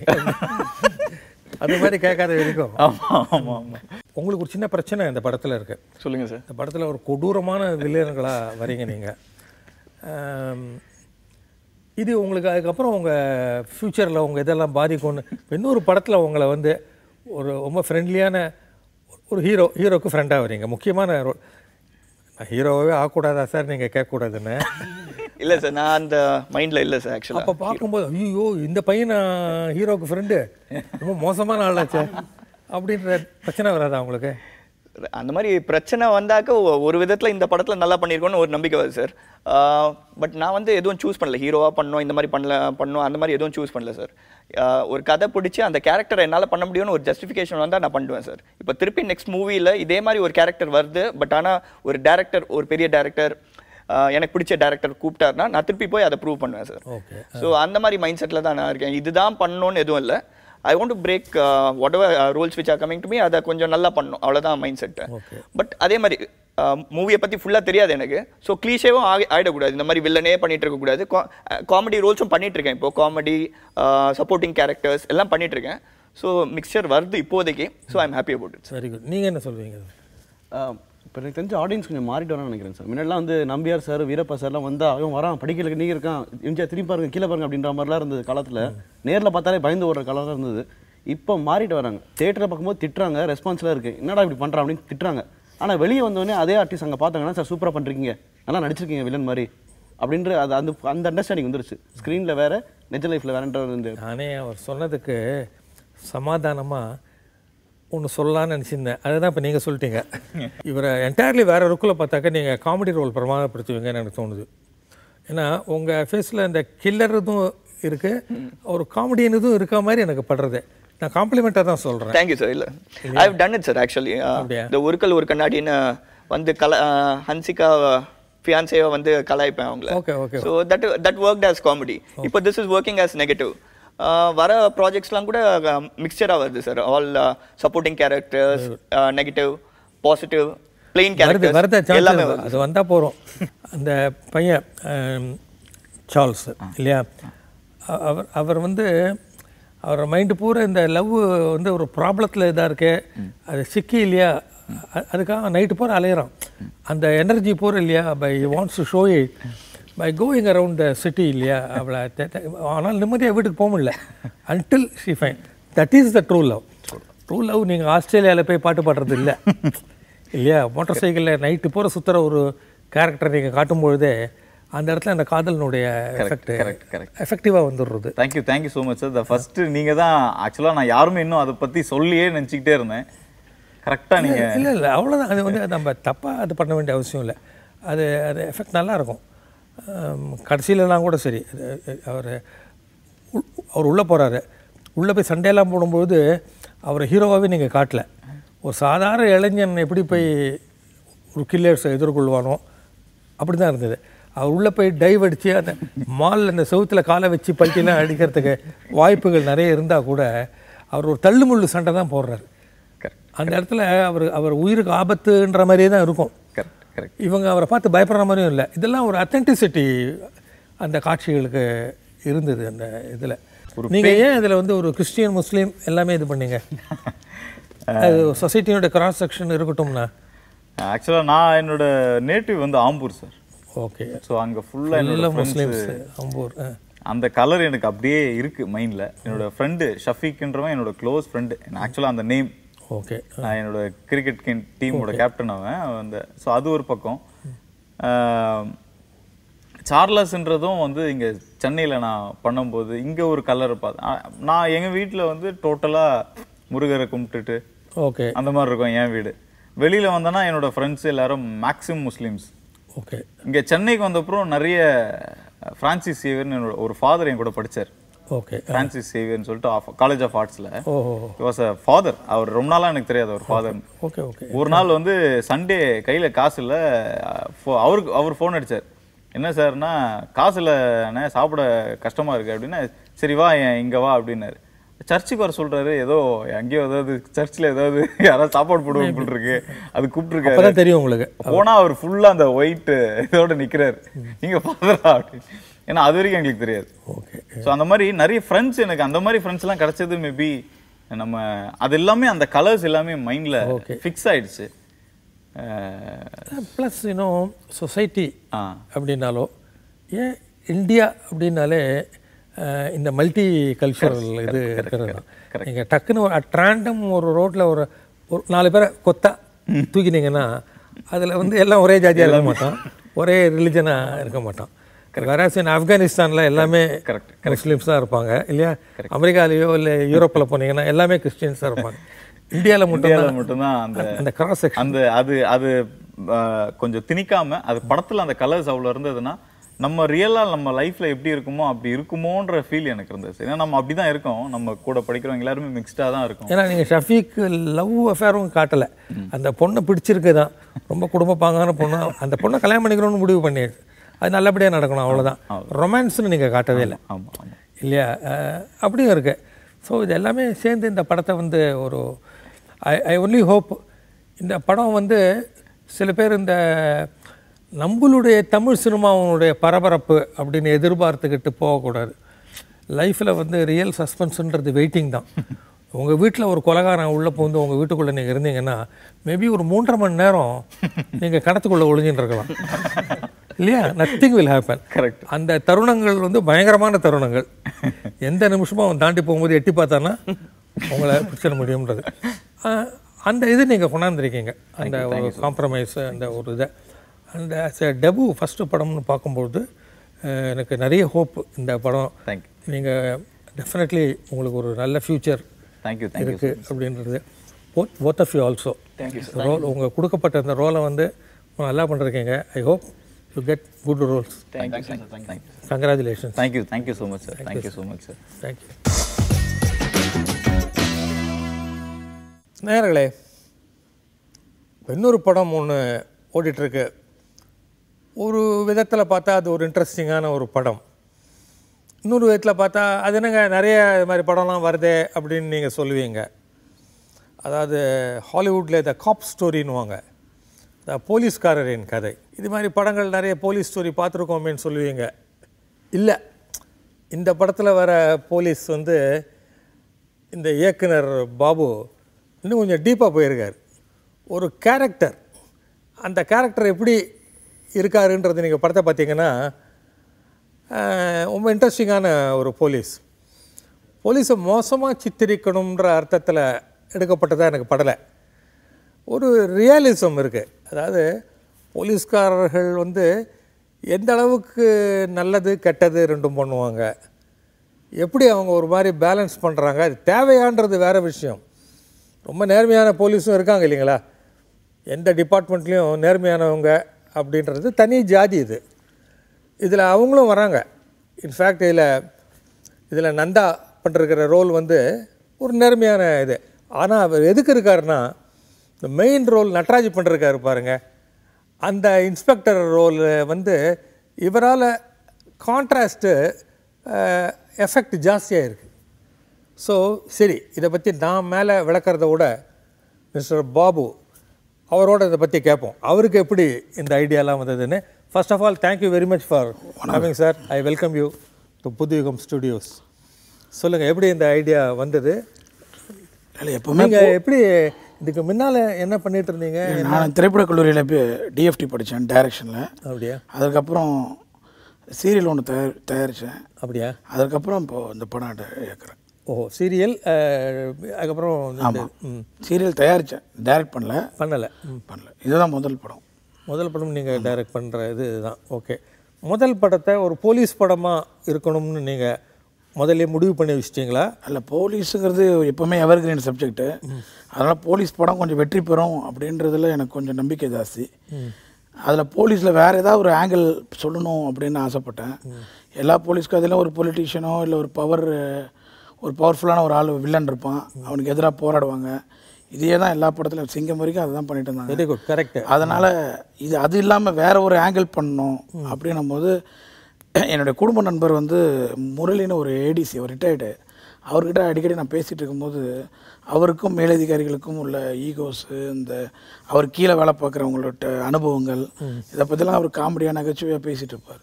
அது மாதிரி கேட்காத வரைக்கும். ஆமாம் ஆமாம் ஆமாம். உங்களுக்கு ஒரு சின்ன பிரச்சனை இந்த படத்தில் இருக்கு. சொல்லுங்கள் சார். இந்த படத்தில் ஒரு கொடூரமான வில்லன்களாக வரீங்க நீங்கள். இது உங்களுக்கு அதுக்கப்புறம் உங்கள் ஃப்யூச்சரில் உங்கள் இதெல்லாம் பாதிக்கும்னு இன்னொரு படத்தில் உங்களை வந்து ஒரு ரொம்ப ஃப்ரெண்ட்லியான ஒரு ஹீரோக்கு ஃப்ரெண்டாக வரீங்க. முக்கியமான ரோல். நான் ஹீரோவே ஆகக்கூடாதா சார் நீங்கள் கேட்கக்கூடாதுன்னு? இல்லை சார், நான் அந்த மைண்டில் இல்லை சார் ஆக்சுவலாக. அப்போ பார்க்கும்போது ஐயோ இந்த பையன் ஹீரோக்கு ஃப்ரெண்டு ரொம்ப மோசமான ஆளாச்சே அப்படின்ற பிரச்சனை வராதா உங்களுக்கு? அந்த மாதிரி பிரச்சனை வந்தாக்க ஒரு விதத்தில் இந்த படத்தில் நல்லா பண்ணியிருக்கோன்னு ஒரு நம்பிக்கை வருது சார். பட் நான் வந்து எதுவும் சூஸ் பண்ணல, ஹீரோவாக பண்ணோம் இந்த மாதிரி பண்ணோம் அந்த மாதிரி எதுவும் சூஸ் பண்ணல சார். ஒரு கதை பிடிச்சி அந்த கேரக்டரை என்னால் பண்ண முடியும்னு ஒரு ஜஸ்டிஃபிகேஷன் வந்தால் நான் பண்ணுவேன் சார். இப்போ திருப்பி நெக்ஸ்ட் மூவியில் இதே மாதிரி ஒரு கேரக்டர் வருது, பட் ஆனால் ஒரு டேரக்டர், ஒரு பெரிய டேரக்டர், எனக்கு பிடிச்ச டேரக்டர் கூப்பிட்டாருன்னா நான் திருப்பி போய் அதை ப்ரூவ் பண்ணுவேன் சார். ஸோ அந்த மாதிரி மைண்ட் செட்டில் தான் நான் இருக்கேன். இதுதான் பண்ணணும்னு எதுவும் இல்லை. I want to break whatever roles which are coming to me, அதை கொஞ்சம் நல்லா பண்ணணும், அவ்வளோதான் மைண்ட் செட்டு. பட் அதே மாதிரி மூவியை பற்றி ஃபுல்லாக தெரியாது எனக்கு. ஸோ க்ளீஷேவும் ஆகிடக்கூடாது. இந்த மாதிரி வில்லனே பண்ணிகிட்டு இருக்கக்கூடாது. காமெடி ரோல்ஸும் பண்ணிகிட்ருக்கேன் இப்போது. காமெடி, சப்போர்ட்டிங் கேரக்டர்ஸ் எல்லாம் பண்ணிகிட்ருக்கேன். ஸோ மிக்சர் வருது இப்போதைக்கு. So I am happy about it. Very good. நீங்கள் என்ன சொல்வீங்க? இப்போ எனக்கு தெரிஞ்ச ஆடியன்ஸ் கொஞ்சம் மாறிட்டு வரான்னு நினைக்கிறேன் சார். முன்னாடிலாம் வந்து நம்பியார் சார், வீரப்பா சார்லாம் வந்தால் அவன் வரான் படிக்கல நீ இருக்கான், எம்ஜிஆர் திரும்பி பாருங்க கீழே பாருங்க அப்படின்ற மாதிரிலாம் இருந்தது காலத்தில். நேரில் பார்த்தாலே பயந்து ஓடுற காலம் இருந்தது. இப்போ மாறிட்டு வராங்க. தேட்டரில் பார்க்கும்போது திட்டுறாங்க, ரெஸ்பான்ஸ்லாம் இருக்குது, என்னடா இப்படி பண்ணுறான் அப்படின்னு திட்டுறாங்க. ஆனால் வெளியே வந்தோடனே அதே ஆர்டிஸ்ட் அங்கே பார்த்தாங்கன்னா சார் சூப்பராக பண்ணுறீங்க, நல்லா நடிச்சிருக்கீங்க வில்லன் மாதிரி அப்படின்ற அது அந்த அந்த அண்டர்ஸ்டாண்டிங் வந்துருச்சு. ஸ்க்ரீனில் வேறு, நெஜ லைஃப்பில் வேறன்ற. நானே அவர் சொன்னதுக்கு சமாதானமாக ஒன்று சொல்லலான்னு நினச்சிருந்தேன். அதுதான் இப்போ நீங்கள் சொல்லிட்டீங்க. இவரை என்டையர்லி வேறு ருக்கில் பார்த்தாக்க நீங்கள் காமெடி ரோல் பிரமாதப்படுத்துவீங்கன்னு எனக்கு தோணுது. ஏன்னா உங்கள் ஃபேஸில் இந்த கில்லர் இதுவும் இருக்குது, ஒரு காமெடியன் இதுவும் இருக்க மாதிரி எனக்கு படுறது. நான் காம்ப்ளிமெண்ட்டாக தான் சொல்கிறேன். Thank you sir. இல்லை, I have done it sir actually. இந்த ஒருக்கல் ஒரு கண்ணாடின்னு வந்து ஹன்சிகா ஃபியான்சேவை வந்து கலாய்ப்பேன் அவங்கள. Okay okay. So that worked as comedy. இப்போ this is working as negative. வர ப்ராஜெக்ட்ஸ்லாம் கூட மிக்சராக வருது sir. All supporting characters, negative, positive, plain characters எல்லாமே வருது. அது வந்தால் போகிறோம். அந்த பையன் சார்ல்ஸ் இல்லையா, அவர் வந்து அவர் மைண்டு பூரா இந்த லவ் வந்து ஒரு ப்ராப்ளத்தில் இதாக இருக்கு, அது சிக்கி இல்லையா, அதுக்காக நைட்டு பூரா அலையிறான். அந்த எனர்ஜி பூரா இல்லையா, by wants to show it by going around the city இல்லையா. அவளை ஆனால் நிம்மதியாக வீட்டுக்கு போக முடியல until she fine. That is the true love. True love நீங்கள் ஆஸ்திரேலியாவில் போய் பாட்டு பாடுறது இல்லை இல்லையா. மோட்டார் சைக்கிளில் நைட்டு பூரா சுற்றுற ஒரு கேரக்டரை நீங்கள் காட்டும்பொழுதே அந்த இடத்துல அந்த காதலினுடைய எஃபெக்டிவாக வந்துடுறது. Thank you so much sir. First நீங்கள் தான் ஆக்சுவலாக, நான் யாருமே இன்னும் அதை பற்றி சொல்லியே நினச்சிக்கிட்டே இருந்தேன். கரெக்டாக நீங்கள் இல்லை அவ்வளோதான். அது வந்து நம்ம தப்பாக அது பண்ண வேண்டிய அவசியம் இல்லை. அது எஃபெக்ட் நல்லாயிருக்கும். கடைசியிலலாம் கூட சரி, அவர் உள்ளே போகிறாரு, உள்ளே போய் சண்டையெல்லாம் போடும்போது அவரை ஹீரோவாகவே நீங்கள் காட்டல. ஒரு சாதாரண இளைஞன் எப்படி போய் ஒரு கில்லர்ஸை எதிர்கொள்வானோ அப்படி தான் இருந்தது. அவர் உள்ளே போய் டைவ் அடித்து அந்த மாலில் அந்த செவுத்தில் காலை வச்சு பல்ட்டிலாம் அடிக்கிறதுக்கு வாய்ப்புகள் நிறைய இருந்தால் கூட அவர் ஒரு தள்ளுமுள்ளு சண்டை தான் போடுறாரு. அந்த இடத்துல அவர் உயிருக்கு ஆபத்துன்ற மாதிரியே தான் இருக்கும். இவங்க அவரை பார்த்து பயப்படுற மாதிரியும் இல்லை. இதெல்லாம் ஒரு அத்தென்டிசிட்டி அந்த காட்சிகளுக்கு இருந்தது அந்த இதில். நீங்கள் ஏன் இதில் வந்து ஒரு கிறிஸ்டியன் முஸ்லீம் எல்லாமே இது பண்ணீங்க? அது சொசைட்டியோட கிராஸ் செக்ஷன் இருக்கட்டும்னா. ஆக்சுவலாக நான் என்னோட நேட்டிவ் வந்து ஆம்பூர் சார். ஓகே. ஸோ அங்கே ஃபுல்லாக முஸ்லீம்ஸ் ஆம்பூர். அந்த கலர் எனக்கு அப்படியே இருக்குது மைண்டில். என்னோட ஃப்ரெண்டு ஷஃபீக்ன்றவன் என்னோட க்ளோஸ் ஃப்ரெண்டு. ஆக்சுவலாக அந்த நேம் ஓகே. நான் என்னோட கிரிக்கெட் டீமோட கேப்டன் அவன் அந்த. ஸோ அது ஒரு பக்கம். சார்லஸ்ன்றதும் வந்து இங்கே சென்னையில் நான் பண்ணும்போது இங்கே ஒரு கலர் பார்த்தேன். நான் எங்கள் வீட்டில் வந்து டோட்டலாக முருகரை கும்பிட்டுட்டு ஓகே அந்த மாதிரி இருக்கும் என் வீடு. வெளியில் வந்தேன்னா என்னோட ஃப்ரெண்ட்ஸ் எல்லாரும் மேக்ஸிமம் முஸ்லீம்ஸ். ஓகே. இங்கே சென்னைக்கு வந்தப்புறம் நிறைய ஃப்ரான்சிஸ் சேவியர்னு என்னோட ஒரு ஃபாதர் என் கூட படித்தார். ஓகே. ஃப்ரான்சிஸ் சேவியர்னு சொல்லிட்டு காலேஜ் ஆஃப் ஆர்ட்ஸில் வாஸ் அ ஃபாதர். அவர் ரொம்ப நாளாக எனக்கு தெரியாது அவர் ஃபாதர். Okay okay. ஒரு நாள் வந்து சண்டே கையில் காசு இல்லை, அவர் ஃபோன் அடித்தார். என்ன சார்னா காசு இல்லைண்ணே, சாப்பிட கஷ்டமாக இருக்குது அப்படின்னா, சரி வா இங்கே வா அப்படின்னாரு. சர்ச்சுக்கு வர சொல்றாரு, ஏதோ அங்கேயோ ஏதாவது சர்ச்சில் ஏதாவது யாராவது சாப்பாடு போடுவோம் இருக்கு, அது கூப்பிட்டுருக்காரு. அப்பதான் தெரியும் உங்களுக்கு. போனா அவர் ஃபுல்லா அந்த ஒயிட் இதோட நிக்கிறாரு, நீங்க பாக்குறா அப்படின்னு. ஏன்னா அது வரைக்கும் எங்களுக்கு தெரியாது. ஓகே. ஸோ அந்த மாதிரி நிறைய ஃப்ரெண்ட்ஸ், எனக்கு அந்த மாதிரி ஃப்ரெண்ட்ஸ் எல்லாம் கிடைச்சது மேபி நம்ம அது எல்லாமே அந்த கலர்ஸ் எல்லாமே மைண்ட்ல ஃபிக்ஸ் ஆயிடுச்சு. ப்ளஸ் இன்னும் சொசைட்டி அப்படின்னாலோ ஏன் இந்தியா அப்படின்னாலே இந்த மல்டி கல்ச்சரல் இது இருக்கிறது தான். நீங்கள் டக்குன்னு ஒரு அட்ராண்டம் ஒரு ரோட்டில் ஒரு 4 பேரை கொத்தா தூக்கினீங்கன்னா அதில் வந்து எல்லாம் ஒரே ஜாதியாக இருக்க மாட்டோம், ஒரே ரிலிஜனாக இருக்க மாட்டோம். வேற ஆப்கானிஸ்தானில் எல்லாமே முஸ்லீம்ஸ் தான் இருப்பாங்க இல்லையா? அமெரிக்காலேயோ இல்லை யூரோப்பில் போனீங்கன்னா எல்லாமே கிறிஸ்டியன்ஸ் தான் இருப்பாங்க. இந்தியாவில் மட்டும்தான் அந்த கிராஸ் செக்ஷன் அந்த அது கொஞ்சம் திணிக்காம அது படத்தில் அந்த கலர்ஸ் அவ்வளோ இருந்ததுன்னா நம்ம ரியலாக நம்ம லைஃப்ல எப்படி இருக்குமோ அப்படி இருக்குமோன்ற ஃபீல் எனக்கு இருந்தது. ஏன்னா நம்ம அப்படிதான் இருக்கோம், நம்ம கூட படிக்கிறவங்க எல்லாருமே மிக்ஸ்டாக தான் இருக்கும். ஏன்னா நீங்கள் ஷஃபீக் லவ் அஃபேரும் காட்டலை, அந்த பொண்ணை பிடிச்சிருக்கு தான், ரொம்ப குடும்ப பாங்கான பொண்ணு, அந்த பொண்ணை கல்யாணம் பண்ணிக்கணும்னு முடிவு பண்ணிடுது, அது நல்லபடியாக நடக்கணும் அவ்வளோதான். ரொமான்ஸ்னு நீங்கள் காட்டவே இல்லை இல்லையா? அப்படியும் இருக்குது. ஸோ இது எல்லாமே சேர்ந்து இந்த படத்தை வந்து ஒரு ஐ ஒன்லி ஹோப் இந்த படம் வந்து சில பேர் இந்த நம்மளுடைய தமிழ் சினிமாவுடைய பரபரப்பு அப்படின்னு எதிர்பார்த்துக்கிட்டு போகக்கூடாது. லைஃப்பில் வந்து ரியல் சஸ்பென்ஸுன்றது வெயிட்டிங் தான். உங்கள் வீட்டில் ஒரு கொலைகாரன் உள்ளே போந்து உங்கள் வீட்டுக்குள்ளே நீங்கள் இருந்தீங்கன்னா மேபி ஒரு 3.5 மணி நேரம் நீங்கள் கணத்துக்குள்ளே ஒளிஞ்சின்னு இருக்கலாம் இல்லையா? Nothing will happen. கரெக்ட். அந்த தருணங்கள் வந்து பயங்கரமான தருணங்கள். எந்த நிமிஷமும் அவன் தாண்டி போகும்போது எட்டி பார்த்தான்னா உங்களை பிடிச்சிட முடியும்ன்றது அந்த இது நீங்கள் கொண்டாந்துருக்கீங்க, அந்த ஒரு காம்ப்ரமைஸ், அந்த ஒரு இதை. அந்த டெபு ஃபஸ்ட்டு படம்னு பார்க்கும்பொழுது எனக்கு நிறைய ஹோப் இந்த படம். நீங்கள் டெஃபினெட்லி உங்களுக்கு ஒரு நல்ல ஃப்யூச்சர் இருக்குது அப்படின்றது. Both of you also role, உங்களுக்கு கொடுக்கப்பட்ட அந்த ரோலை வந்து நல்லா பண்ணிருக்கீங்க. I hope you get good roles. Congratulations. Thank you so much sir. Thank you so much sir. Thank you. நேயர்களே, இன்னொரு படம் ஒன்று ஓடிட்டுருக்கு. ஒரு விதத்தில் பார்த்தா அது ஒரு இன்ட்ரெஸ்டிங்கான ஒரு படம், இன்னொரு விதத்தில் பார்த்தா அது என்னங்க நிறைய இது மாதிரி படம்லாம் வருதே அப்படின்னு நீங்கள் சொல்லுவீங்க. அதாவது ஹாலிவுட்டில் த காப் ஸ்டோரின்னுவாங்க, த போலீஸ்காரரின் கதை. இது மாதிரி படங்கள் நிறைய போலீஸ் ஸ்டோரி பார்த்துருக்கோமேன்னு சொல்லுவீங்க. இல்லை, இந்த படத்தில் வர போலீஸ் வந்து இந்த இயக்குனர் பாபு இன்னும் கொஞ்சம் டீப்பாக போயிருக்கார். ஒரு கேரக்டர், அந்த கேரக்டர் எப்படி இருக்காருன்றது நீங்கள் படத்தை பார்த்தீங்கன்னா ரொம்ப இன்ட்ரெஸ்டிங்கான ஒரு போலீஸை மோசமாக சித்தரிக்கணுன்ற அர்த்தத்தில் எடுக்கப்பட்டதாக எனக்கு படலை. ஒரு ரியலிசம் இருக்குது. அதாவது போலீஸ்காரர்கள் வந்து எந்த அளவுக்கு நல்லது கெட்டது ரெண்டும் பண்ணுவாங்க, எப்படி அவங்க ஒரு மாதிரி பேலன்ஸ் பண்ணுறாங்க, அது தேவையான்றது வேறு விஷயம். ரொம்ப நேர்மையான போலீஸும் இருக்காங்க இல்லைங்களா? எந்த டிபார்ட்மெண்ட்லேயும் நேர்மையானவங்க அப்படின்றது தனி ஜாதி. இதில் அவங்களும் வராங்க. இன்ஃபேக்ட் இதில் நந்தா பண்ணிருக்கிற ரோல் வந்து ஒரு நேர்மையான இது. ஆனால் அவர் எதுக்கு இருக்காருன்னா, இந்த மெயின் ரோல் நட்ராஜ் பண்ணிருக்காரு பாருங்க, அந்த இன்ஸ்பெக்டர் ரோல் வந்து இவரால் கான்ட்ராஸ்ட்டு எஃபெக்ட் ஜாஸ்தியாக இருக்குது. ஸோ சரி, இதை பற்றி நான் மேலே விளக்கிறத விட மிஸ்டர் பாபு அவரோட இதை பற்றி கேட்போம், அவருக்கு எப்படி இந்த ஐடியாலாம் வந்ததுன்னு. First of all thank you very much for coming sir. I welcome you to Puthuyugam studios. சொல்லுங்கள், எப்படி இந்த ஐடியா வந்தது? இல்லை, எப்போவுமே நீங்கள் எப்படி இதுக்கு முன்னால் என்ன பண்ணிட்டு இருந்தீங்க? நான் திரைப்பட கல்லூரியில் போய் டிஎஃப்டி படித்தேன் டைரக்ஷனில். அப்படியா? அதுக்கப்புறம் சீரியல் ஒன்று தயாரித்தேன். அப்படியா? அதுக்கப்புறம் இப்போது இந்த படம் இயக்குறேன். ஓஹோ, சீரியல். அதுக்கப்புறம் ஆமாம், சீரியல் தயாரித்தேன், டைரக்ட் பண்ணலை. இதுதான் முதல் படம் நீங்கள் டைரக்ட் பண்ணுற இதுதான். ஓகே, முதல் படத்தை ஒரு போலீஸ் படமாக இருக்கணும்னு நீங்கள் முதல்ல முடிவு பண்ணி வச்சிட்டிங்களா? இல்லை, போலீஸுங்கிறது எப்போவுமே எவர்கிரீன் சப்ஜெக்ட்டு. அதனால் போலீஸ் படம் கொஞ்சம் வெற்றி பெறும் அப்படின்றதுல எனக்கு கொஞ்சம் நம்பிக்கை ஜாஸ்தி. அதில் போலீஸில் வேறு ஏதாவது ஒரு ஆங்கிள் சொல்லணும் அப்படின்னு ஆசைப்பட்டேன். எல்லா போலீஸ் கதையிலும் ஒரு பொலிட்டீஷியனோ இல்லை ஒரு பவர்ஃபுல்லான ஒரு ஆள் வில்லன் இருப்பான், அவனுக்கு எதிராக போராடுவாங்க. இதே தான் எல்லா படத்துலையும், சிங்கம் வரைக்கும் அதை தான் பண்ணிட்டு இருந்தாங்க. Very good, correct. அதனால் அது இல்லாமல் வேறு ஒரு ஆங்கிள் பண்ணணும் அப்படின்னும் போது என்னுடைய குடும்ப நண்பர் வந்து முரளின்னு ஒரு ஏடிசி, ஒரு ரிட்டையர்டு, அவர்கிட்ட அடிக்கடி நான் பேசிகிட்டு இருக்கும்போது அவருக்கும் மேலதிகாரிகளுக்கும் உள்ள ஈகோஸு, இந்த அவர் கீழே வேலை பார்க்குறவங்களோட அனுபவங்கள், இதை பற்றிலாம் அவர் காமெடியாக நகைச்சுவையாக பேசிகிட்டு இருப்பார்.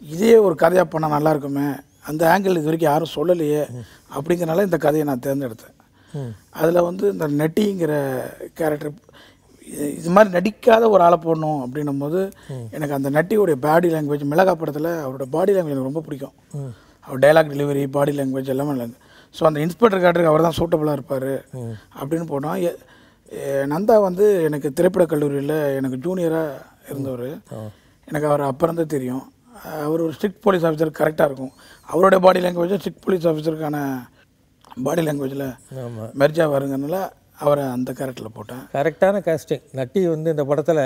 இதே ஒரு கதையாக பண்ணால் நல்லா இருக்குமே, அந்த ஆங்கிள் இது வரைக்கும் யாரும் சொல்லலையே அப்படிங்கிறனால இந்த கதையை நான் தேர்ந்தெடுத்தேன். அதில் வந்து இந்த நெட்டிங்கிற கேரக்டர் இது மாதிரி நடிக்காத ஒரு ஆளை போடணும் அப்படின்னும் போது எனக்கு அந்த நட்டியோடைய பாடி லாங்குவேஜ், மிளகா படத்தில் அவரோட பாடி லாங்குவேஜ் எனக்கு ரொம்ப பிடிக்கும். அவர் டைலாக் டெலிவரி, பாடி லாங்குவேஜ் எல்லாமே இல்லை. ஸோ அந்த இன்ஸ்பெக்டர் கேரக்டருக்கு அவர் தான் சூட்டபுளாக இருப்பார் அப்படின்னு போனோம். நந்தா வந்து எனக்கு திரைப்படக் கல்லூரியில் எனக்கு ஜூனியராக இருந்தவர். எனக்கு அவர் அப்போ இருந்தே தெரியும். அவர் ஒரு ஸ்ட்ரிக்ட் போலீஸ் ஆஃபீஸர், கரெக்டாக இருக்கும். அவருடைய பாடி லாங்குவேஜும் ஸ்ட்ரிக்ட் போலீஸ் ஆஃபீஸருக்கான பாடி லாங்குவேஜில் மெர்ஜா வருங்கனால அவரை அந்த கேரக்டரில் போட்டேன். கரெக்டான காஸ்டிங். நட்டி வந்து இந்த படத்தில்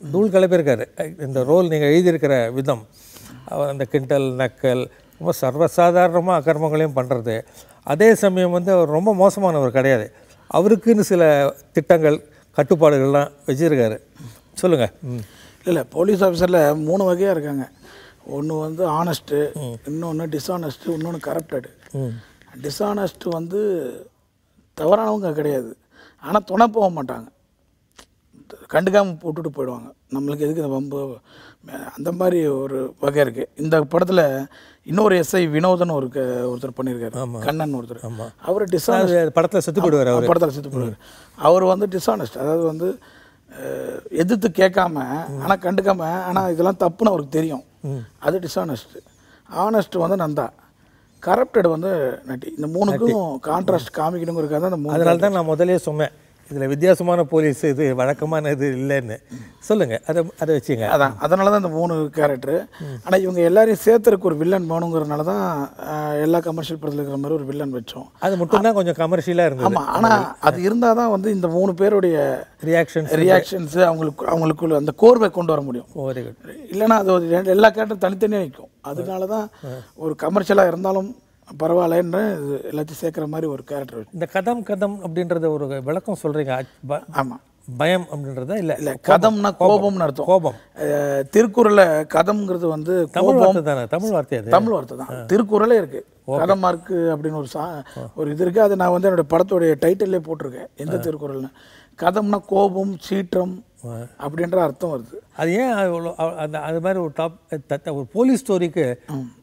தூள் கிளப்பியிருக்காரு. இந்த ரோல் நீங்கள் எழுதியிருக்கிற விதம், அவர் அந்த கிண்டல் நக்கல் ரொம்ப சர்வசாதாரணமாக அக்கிரமங்களையும் பண்ணுறது, அதே சமயம் வந்து அவர் ரொம்ப மோசமானவர் கிடையாது. அவருக்குன்னு சில திட்டங்கள் கட்டுப்பாடுகள்லாம் வச்சுருக்காரு. சொல்லுங்கள். இல்லை, போலீஸ் ஆஃபீஸரில் 3 வகையாக இருக்காங்க. ஒன்று வந்து ஆனஸ்ட்டு, இன்னொன்று டிஸ்ஆனஸ்ட்டு, இன்னொன்று கரப்டடு. டிஸ்ஆனஸ்ட்டு வந்து தவறானவங்க கிடையாது, ஆனால் துணை போக மாட்டாங்க, கண்டுக்காமல் போட்டுட்டு போயிடுவாங்க. நம்மளுக்கு எதுக்கு இந்த வம்பு, அந்த மாதிரி ஒரு வகை இருக்குது. இந்த படத்தில் இன்னொரு எஸ்ஐ வினோதன் ஒருத்தர் பண்ணியிருக்காரு, கண்ணன் ஒருத்தர். அவர் டிஸ்ஆனஸ்ட், படத்தில் செத்து போயிடுவார். அவர் படத்தில் செத்து போயிடுவார். அவர் வந்து டிஸ்ஆனஸ்ட், அதாவது வந்து எதிர்த்து கேட்காம ஆனால் கண்டுக்காம, ஆனால் இதெல்லாம் தப்புன்னு அவருக்கு தெரியும், அது டிஸ்ஆனஸ்ட். ஆனஸ்ட் வந்து நந்தா, கரப்டட் வந்து நட்டி. இந்த 3க்கும் கான்ட்ராஸ்ட் காமிக்கணுங்கிறதுக்காக அந்த 3. அதனால தான் நான் முதலே சொன்னேன் இதில் வித்தியாசமான போலீஸ் இது வழக்கமான இது இல்லைன்னு. சொல்லுங்கள், அதை வச்சுங்க. அதனால தான் இந்த 3 கேரக்டரு. ஆனால் இவங்க எல்லாரையும் சேர்த்துறதுக்கு ஒரு வில்லன் வேணுங்கிறதுனால தான் எல்லா கமர்ஷியல் படத்தில் இருக்கிற மாதிரி ஒரு வில்லன் வச்சோம். அது மட்டும்தான் கொஞ்சம் கமர்ஷியலாக இருந்தது. ஆமாம், ஆனால் அது இருந்தால் தான் வந்து இந்த 3 பேருடைய ரியாக்ஷன்ஸு அவங்களுக்குள்ள அந்த கோர்வை கொண்டு வர முடியும். Very good. இல்லைன்னா அது ஒரு எல்லா கேரக்டரும் தனித்தனியாக நிற்கும். அதனால தான் ஒரு கமர்ஷியலாக இருந்தாலும் பரவாயில்லன்னு எல்லாத்தையும் சேர்க்குற மாதிரி ஒரு கேரக்டர். இந்த கதம் அப்படின்றத ஒரு விளக்கம் சொல்கிறீங்க. ஆமாம், பயம் அப்படின்றத இல்லை கதம்னா கோபம்னு அர்த்தம். கோபம். திருக்குறளில் கதம்ங்கிறது வந்து தமிழ் வார்த்தை தானே? தமிழ் வார்த்தை, அது தமிழ் வார்த்தை தான். திருக்குறளே இருக்குது, கதம் மார்க்கு அப்படின்னு ஒரு இது இருக்குது. அது நான் வந்து என்னோடய படத்தோடைய டைட்டிலே போட்டிருக்கேன். எந்த திருக்குறள்னு கதம்னா கோபம், சீற்றம் அப்படின்ற அர்த்தம் வருது. அது ஏன் அது மாதிரி ஒரு போலீஸ் ஸ்டோரிக்கு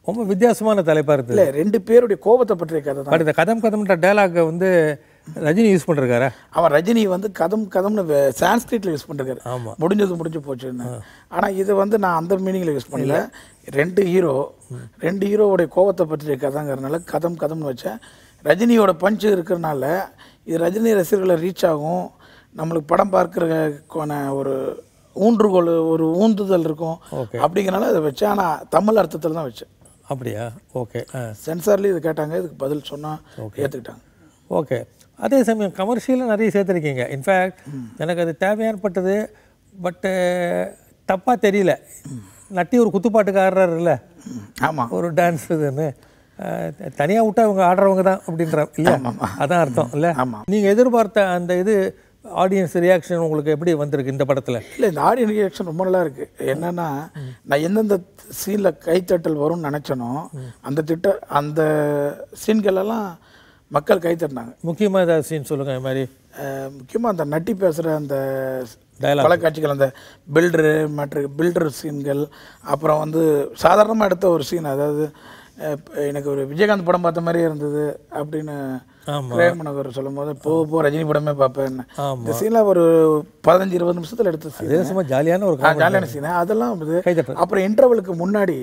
ரொம்ப வித்தியாசமான தலைப்பாக இருக்குது. இல்லை, 2 பேருடைய கோபத்தை பற்றிய கதை தான். இந்த கதம்ன்ற டைலாக வந்து ரஜினி யூஸ் பண்ணிருக்காரு. அவன் ரஜினி வந்து கதம்னு சான்ஸ்கிரிட்ல யூஸ் பண்ணிருக்காரு. ஆமாம், முடிஞ்சு போச்சுன்னு. ஆனால் இது வந்து நான் அந்த மீனிங்கில் யூஸ் பண்ணல. 2 ஹீரோவுடைய கோபத்தை பற்றிய கதைங்கிறதுனால கதம்னு வச்சேன். ரஜினியோட பஞ்சு இருக்கிறதுனால இது ரஜினி ரசிகர்களை ரீச் ஆகும், நம்மளுக்கு படம் பார்க்குறக்கான ஒரு ஊன்றுகோல், ஒரு ஊந்துதல் இருக்கும் அப்படிங்கிறனால அதை வச்சேன். ஆனால் தமிழ் அர்த்தத்தில் தான் வச்சேன். அப்படியா? ஓகே. சென்சார்லேயும் இது கேட்டாங்க, இதுக்கு பதில் சொன்னால் ஏற்றுக்கிட்டாங்க. ஓகே. அதே சமயம் கமர்ஷியலாக நிறைய சேர்த்துருக்கீங்க. இன்ஃபேக்ட் எனக்கு அது தேவையானப்பட்டது, பட்டு தப்பாக தெரியல. நட்டி ஒரு குத்துப்பாட்டுக்காரர் இல்லை, ஆமாம், ஒரு டான்ஸ் இதுன்னு தனியாக விட்டா அவங்க ஆடுறவங்க தான் அப்படின்ற இல்லை, அதான் அர்த்தம் இல்லை? நீங்கள் எதிர்பார்த்த அந்த இது ஆடியன்ஸ் ரியாக்ஷன் உங்களுக்கு எப்படி வந்திருக்கு இந்த படத்தில்? இல்லை, இந்த ஆடியன்ஸ் ரியாக்ஷன் ரொம்ப நல்லா இருக்குது. என்னென்னா, நான் எந்தெந்த சீனில் கைத்தட்டல் வரும்னு நினச்சனோ அந்த சீன்களெல்லாம் மக்கள் கைத்தட்டினாங்க. முக்கியமாக ஏதாவது சீன் சொல்லுங்கள். இது மாதிரி முக்கியமாக அந்த நட்டி பேசுகிற அந்த தொலைக்காட்சிகள், அந்த பில்டர் சீன்கள், அப்புறம் வந்து சாதாரணமாக எடுத்த ஒரு சீன், அதாவது எனக்கு ஒரு விஜயகாந்த் படம் பார்த்த மாதிரியே இருந்தது அப்படின்னு பிரேமநகர் சொல்லும் போது போ ரஜினி படமே பார்ப்பேன். இந்த சீனில் ஒரு 15-20 நிமிஷத்தில் எடுத்த சீன், ஜாலியான சீன். அதெல்லாம் அப்புறம் இன்டர்வலுக்கு முன்னாடி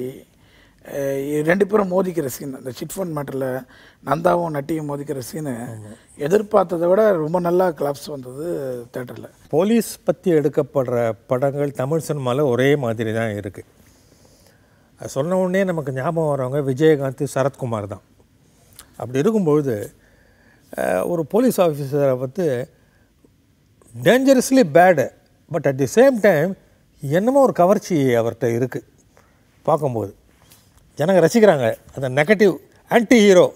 2 பேரும் மோதிக்கிற சீன், அந்த சிட் ஃபண்ட் மேட்டரில் நந்தாவும் நட்டியும் மோதிக்கிற சீனு எதிர்பார்த்ததை விட ரொம்ப நல்லா கிளாப்ஸ் வந்தது தேட்டரில். போலீஸ் பற்றி எடுக்கப்படுற படங்கள் தமிழ் சினிமாவில் ஒரே மாதிரி தான் இருக்குது. அது சொன்ன உடனே நமக்கு ஞாபகம் வரவங்க விஜயகாந்த், சரத்குமார் தான். அப்படி இருக்கும்பொழுது ஒரு போலீஸ் ஆஃபீஸரை வந்து dangerously bad, but at the same time என்னமோ ஒரு கவர்ச்சி அவர்கிட்ட இருக்குது. பார்க்கும்போது ஜனங்க ரசிக்கிறாங்க, அந்த நெகட்டிவ் ஆன்டி ஹீரோ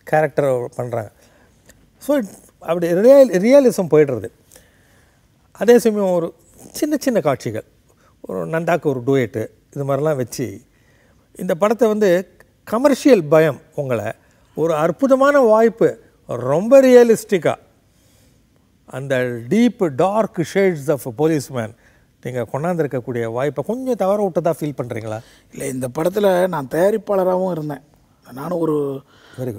கேரக்டரை பண்ணுறாங்க. ஸோ அப்படி ரியலிசம் போய்டுறது. அதே சமயம் ஒரு சின்ன காட்சிகள், ஒரு நந்தாக்கு ஒரு டூயட்டு, இது மாதிரிலாம் வச்சு இந்த படத்தை வந்து கமர்ஷியல் பயம் உங்களை ஒரு அற்புதமான வாய்ப்பு, ரொம்ப ரியலிஸ்டிக்காக அந்த deep dark shades of policeman நீங்கள் கொண்டாந்துருக்கக்கூடிய வாய்ப்பை கொஞ்சம் தவற விட்டதாக ஃபீல் பண்ணுறீங்களா? இல்லை, இந்த படத்தில் நான் தயாரிப்பாளராகவும் இருந்தேன். நானும் ஒரு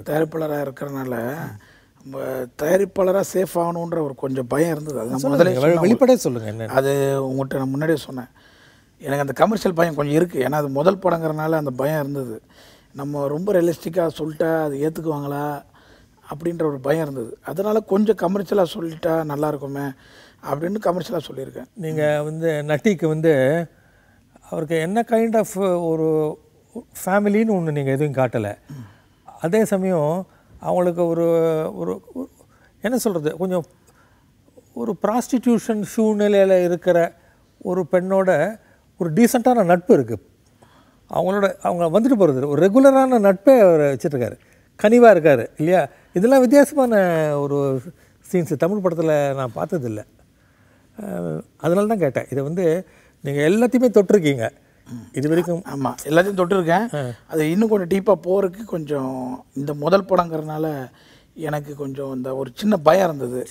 தயாரிப்பாளராக இருக்கிறனால தயாரிப்பாளராக சேஃப் ஆகணுன்ற ஒரு கொஞ்சம் பயம் இருந்தது. அது நான் முதல்ல வெளிப்படையாக சொல்லுங்கள். என்ன அது உங்கள்கிட்ட நான் முன்னாடியே சொன்னேன், எனக்கு அந்த கமர்ஷியல் பயம் கொஞ்சம் இருக்குது. ஏன்னா அது முதல் படங்கிறனால அந்த பயம் இருந்தது. நம்ம ரொம்ப ரியலிஸ்டிக்காக சொல்லிட்டா அது ஏற்றுக்குவாங்களா அப்படின்ற ஒரு பயம் இருந்தது. அதனால் கொஞ்சம் கமர்ஷியலாக சொல்லிட்டா நல்லாயிருக்குமே அப்படின்னு கமர்ஷியலாக சொல்லியிருக்கேன். நீங்கள் வந்து நட்டிக்கு வந்து அவருக்கு என்ன கைண்ட் ஆஃப் ஒரு ஃபேமிலின்னு ஒன்று நீங்கள் எதுவும் காட்டலை. அதே சமயம் அவங்களுக்கு ஒரு ஒரு என்ன சொல்கிறது, கொஞ்சம் ஒரு ப்ராஸ்டிடியூஷன் சூழ்நிலையில் இருக்கிற ஒரு பெண்ணோட ஒரு டீசெண்டான நட்பு இருக்குது. அவங்க வந்துட்டு போகிறது ஒரு ரெகுலரான நட்பே அவர் வச்சுருக்காரு. கனிவாக இருக்கார் இல்லையா? இதெல்லாம் வித்தியாசமான ஒரு சீன்ஸு தமிழ் படத்தில் நான் பார்த்ததில்லை. அதனால தான் கேட்டேன். இதை வந்து நீங்கள் எல்லாத்தையுமே தொட்டிருக்கீங்க இது வரைக்கும். ஆமாம், எல்லாத்தையும் தொட்டிருக்கேன். அது இன்னும் கொஞ்சம் டீப்பாக போகிறதுக்கு கொஞ்சம் இந்த முதல் படங்கிறதுனால எனக்கு கொஞ்சம் இந்த ஒரு சின்ன பயம் இருந்தது.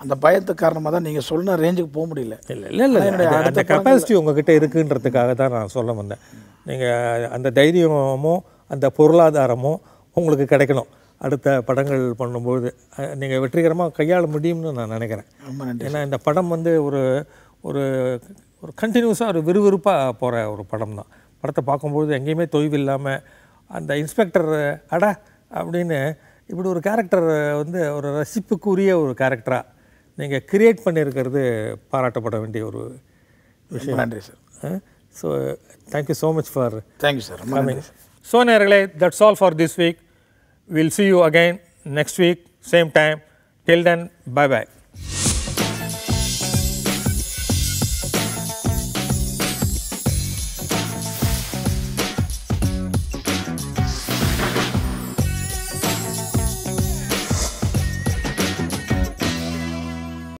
அந்த பயத்துக்கு காரணமாக தான் நீங்கள் சொன்ன ரேஞ்சுக்கு போக முடியல. இல்லை அந்த கெப்பாசிட்டி உங்ககிட்ட இருக்குன்றதுக்காக தான் நான் சொல்ல வந்தேன். நீங்கள் அந்த தைரியமும் அந்த பொருளாதாரமும் உங்களுக்கு கிடைக்கணும். அடுத்த படங்கள் பண்ணும்போது நீங்கள் வெற்றிகரமாக கையாள முடியும்னு நான் நினைக்கிறேன். ரொம்ப நன்றி. ஏன்னா இந்த படம் வந்து ஒரு ஒரு ஒரு கண்டினியூஸாக ஒரு விறுவிறுப்பாக போகிற ஒரு படம் தான். படத்தை பார்க்கும்போது எங்கேயுமே தொய்வு இல்லாமல் அந்த இன்ஸ்பெக்டர் அடா அப்படின்னு இப்படி ஒரு கேரக்டர் வந்து ஒரு ரசிப்புக்குரிய ஒரு கேரக்டராக நீங்கள் கிரியேட் பண்ணியிருக்கிறது பாராட்டப்பட வேண்டிய ஒரு விஷயம். நன்றி sir. So thank you so much for thank you sir. coming. So நேயர்களே, that's all for this week. We'll see you again next week, same time. Till then, bye-bye.